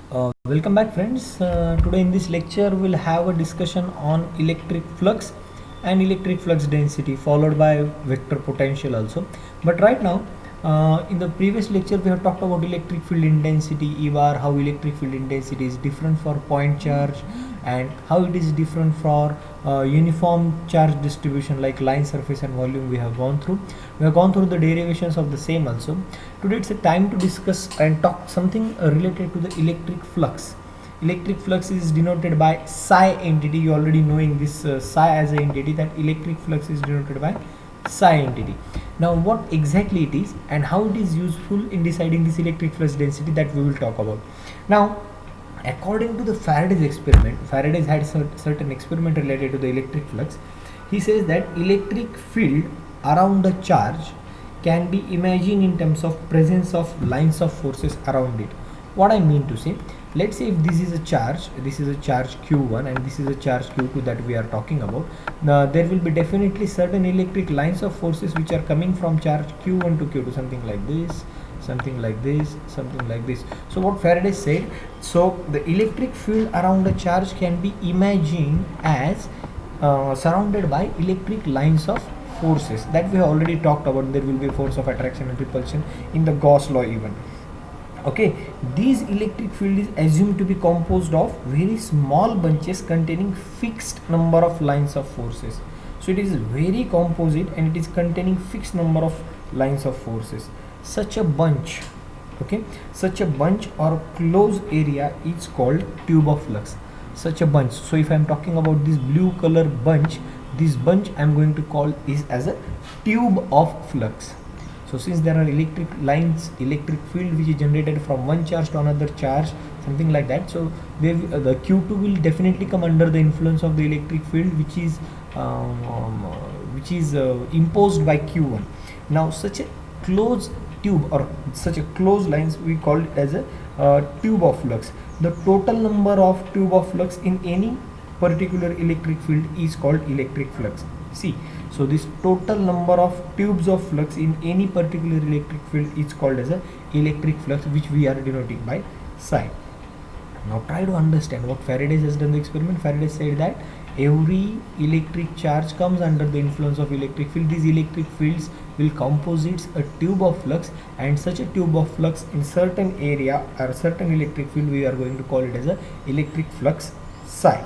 Welcome back friends. Today in this lecture we'll have a discussion on electric flux and electric flux density followed by vector potential also. But right now in the previous lecture we have talked about electric field intensity EVAR, how electric field intensity is different for point charge and how it is different for uniform charge distribution like line surface and volume. We have gone through the derivations of the same also. Today it's a time to discuss and talk something related to the electric flux. Electric flux is denoted by psi entity. You already knowing this psi as an entity, that electric flux is denoted by psi entity. Now what exactly it is and how it is useful in deciding this electric flux density, that we will talk about. Now according to the Faraday's experiment, Faraday had certain experiment related to the electric flux. He says that electric field around a charge can be imagined in terms of presence of lines of forces around it. What I mean to say, let's say if this is a charge q1 and this is a charge q2 that we are talking about. Now there will be definitely certain electric lines of forces which are coming from charge q1 to q2, something like this, something like this, something like this. So what Faraday said, so the electric field around a charge can be imagined as surrounded by electric lines of forces that we have already talked about. There will be force of attraction and repulsion in the Gauss law even. Okay, these electric field is assumed to be composed of very small bunches containing fixed number of lines of forces. So it is very composite and it is containing fixed number of lines of forces. Such a bunch, okay, such a bunch or closed area is called tube of flux. Such a bunch, so if I am talking about this blue color bunch, this bunch I am going to call is as a tube of flux. So since there are electric lines, electric field which is generated from one charge to another charge, something like that, so the q2 will definitely come under the influence of the electric field which is imposed by q1. Now such a closed tube or such a closed lines we call it as a tube of flux. The total number of tube of flux in any particular electric field is called electric flux. See, so this total number of tubes of flux in any particular electric field is called as a electric flux, which we are denoting by psi. Now try to understand what Faraday has done the experiment. Faraday said that every electric charge comes under the influence of electric field. These electric fields will composite a tube of flux, and such a tube of flux in certain area or certain electric field we are going to call it as a electric flux psi.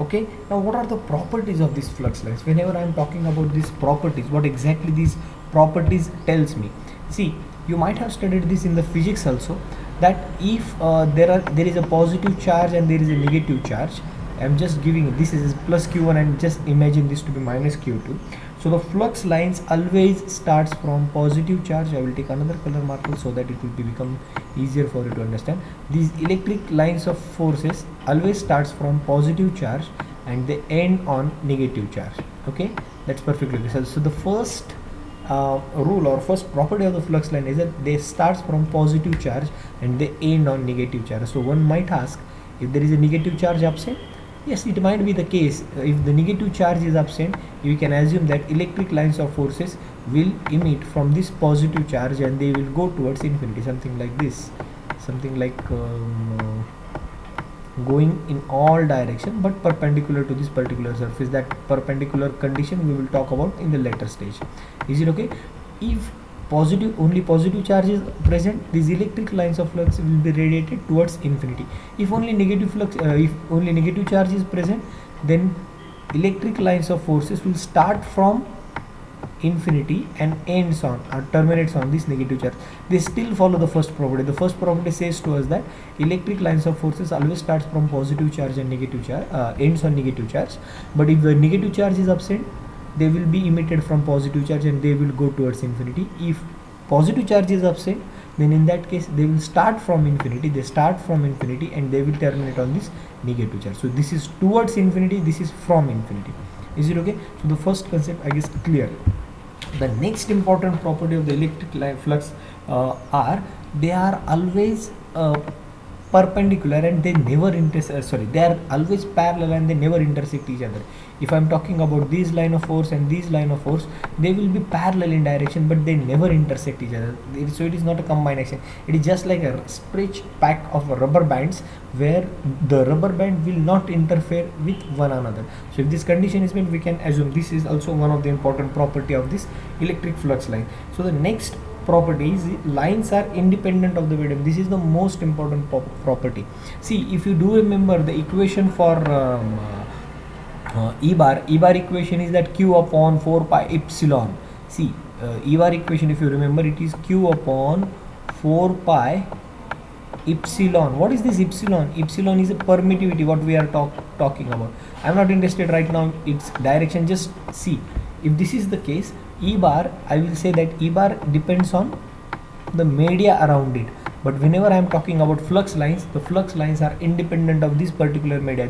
Okay, now what are the properties of these flux lines? Whenever I am talking about these properties, what exactly these properties tells me? See, you might have studied this in the physics also, that if there is a positive charge and there is a negative charge, I am just giving this is plus q1 and just imagine this to be minus q2. So the flux lines always starts from positive charge. I will take another color marker so that it will become easier for you to understand. These electric lines of forces always starts from positive charge and they end on negative charge. Okay, that's perfectly clear. So the first rule or first property of the flux line is that they starts from positive charge and they end on negative charge. So one might ask, if there is a negative charge absent, yes, it might be the case. If the negative charge is absent, you can assume that electric lines of forces will emit from this positive charge and they will go towards infinity, something like this, something like going in all direction but perpendicular to this particular surface. That perpendicular condition we will talk about in the later stage. Is it okay? If only positive charge is present, these electric lines of flux will be radiated towards infinity. If only negative charge is present, then electric lines of forces will start from infinity and ends on or terminates on this negative charge. They still follow the first property. The first property says to us that electric lines of forces always starts from positive charge and negative charge ends on negative charge. But if the negative charge is absent, they will be emitted from positive charge and they will go towards infinity. If positive charge is absent, then in that case they will start from infinity. They start from infinity and they will terminate on this negative charge. So this is towards infinity, this is from infinity. Is it okay? So the first concept I guess clear. The next important property of the electric line flux are they are always perpendicular and they never they are always parallel and they never intersect each other. If I'm talking about these line of force and these line of force, they will be parallel in direction but they never intersect each other. So it is not a combined action, it is just like a stretched pack of rubber bands where the rubber band will not interfere with one another. So if this condition is met, we can assume this is also one of the important property of this electric flux line. So the next property is lines are independent of the medium. This is the most important property. See, if you do remember the equation for E bar equation is that q upon 4 pi epsilon. See, E bar equation, if you remember, it is q upon 4 pi epsilon. What is this epsilon? Epsilon is a permittivity, what we are talking about. I am not interested right now its direction. Just see, if this is the case, E bar, I will say that E bar depends on the media around it. But whenever I am talking about flux lines, the flux lines are independent of this particular media.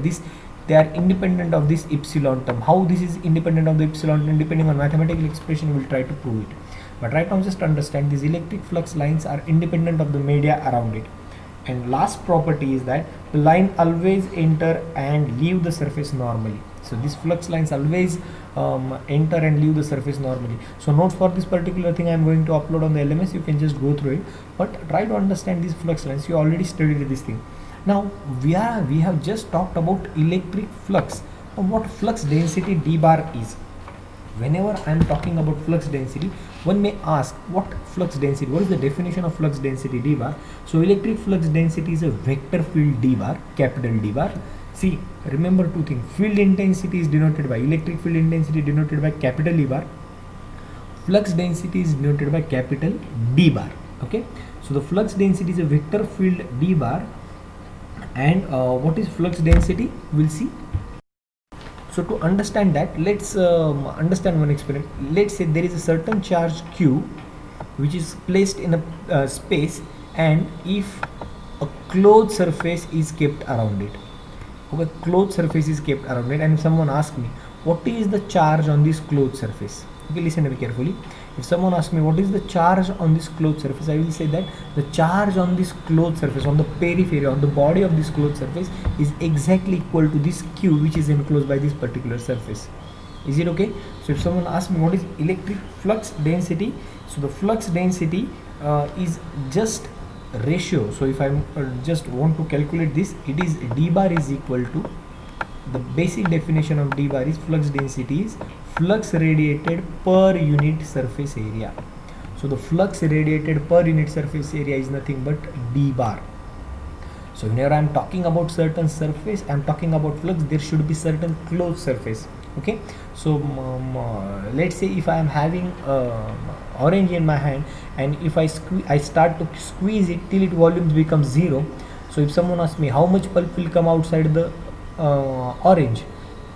They are independent of this epsilon term. How this is independent of the epsilon term? Depending on mathematical expression, we will try to prove it. But right now, just understand these electric flux lines are independent of the media around it. And last property is that the line always enter and leave the surface normally. So these flux lines always enter and leave the surface normally. So notes for this particular thing I am going to upload on the LMS. You can just go through it, but try to understand these flux lines. You already studied this thing. Now we have just talked about electric flux. Now, what flux density d bar is? Whenever I am talking about flux density, one may ask, what flux density? What is the definition of flux density d bar? So electric flux density is a vector field d bar, capital D bar. See, remember two things. Field intensity is denoted by electric field intensity denoted by capital E bar. Flux density is denoted by capital D bar. Okay. So the flux density is a vector field d bar. And what is flux density? We'll see. So to understand that, let's understand one experiment. Let's say there is a certain charge q which is placed in a space, and if a closed surface is kept around it. Okay, closed surface is kept around it, and if someone asks me what is the charge on this closed surface, okay, listen to me carefully. If someone asks me what is the charge on this closed surface, I will say that the charge on this closed surface, on the periphery, on the body of this closed surface, is exactly equal to this q which is enclosed by this particular surface. Is it okay? So if someone asks me what is electric flux density, so the flux density is just ratio. So if I just want to calculate this, it is d bar is equal to, the basic definition of d bar is flux density is flux radiated per unit surface area. So the flux radiated per unit surface area is nothing but d bar. So whenever I am talking about certain surface, I am talking about flux, there should be certain closed surface. Okay, so let's say if I am having orange in my hand, and if I start to squeeze it till its volumes become 0. So if someone asks me how much pulp will come outside the orange,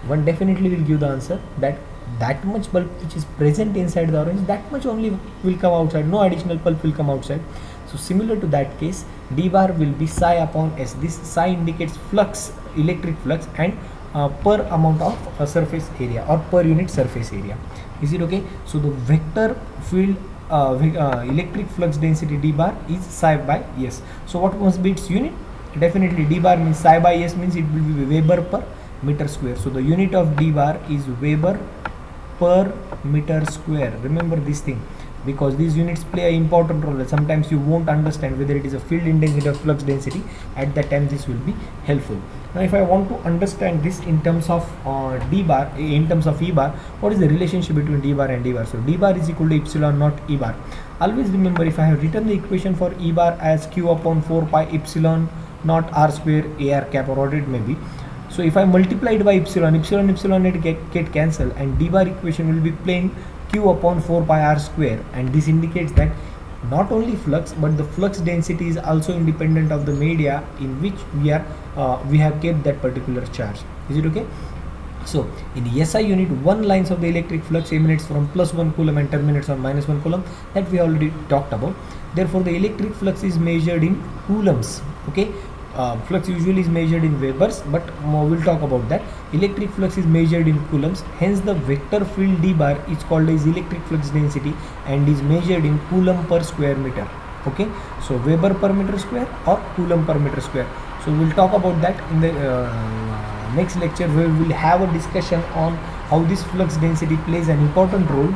one definitely will give the answer that much pulp which is present inside the orange, that much only will come outside, no additional pulp will come outside. So similar to that case, d bar will be psi upon s. This psi indicates flux, electric flux, and per amount of surface area or per unit surface area. Is it okay? So the vector field electric flux density d bar is psi by s. So what must be its unit? Definitely d bar means psi by s means it will be Weber per meter square. So the unit of d bar is Weber per meter square. Remember this thing, because these units play an important role. Sometimes you won't understand whether it is a field intensity or flux density. At that time this will be helpful. Now if I want to understand this in terms of d bar, in terms of E bar, what is the relationship between d bar and D bar? So d bar is equal to epsilon naught E bar. Always remember, if I have written the equation for E bar as q upon 4 pi epsilon naught r square ar cap, or what it may be. So if I multiply it by epsilon it get cancelled, and d bar equation will be plain q upon 4 pi r square, and this indicates that not only flux but the flux density is also independent of the media in which we have kept that particular charge. Is it okay? So in SI unit, one lines of the electric flux emanates from +1 coulomb and terminates on -1 coulomb, that we already talked about. Therefore the electric flux is measured in coulombs. Okay, flux usually is measured in Webers, but we'll talk about that. Electric flux is measured in coulombs, hence the vector field d bar is called as electric flux density and is measured in coulomb per square meter. Okay, so Weber per meter square or Coulomb per meter square. So we'll talk about that in the next lecture, where we will have a discussion on how this flux density plays an important role.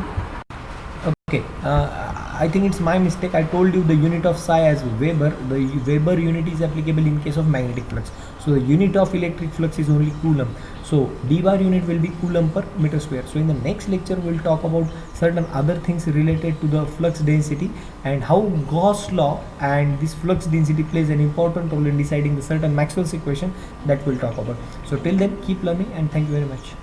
Okay, I think it's my mistake. I told you the unit of psi as Weber. The Weber unit is applicable in case of magnetic flux. So the unit of electric flux is only Coulomb. So d bar unit will be Coulomb per meter square. So in the next lecture, we'll talk about certain other things related to the flux density and how Gauss law and this flux density plays an important role in deciding the certain Maxwell's equation that we'll talk about. So till then, keep learning and thank you very much.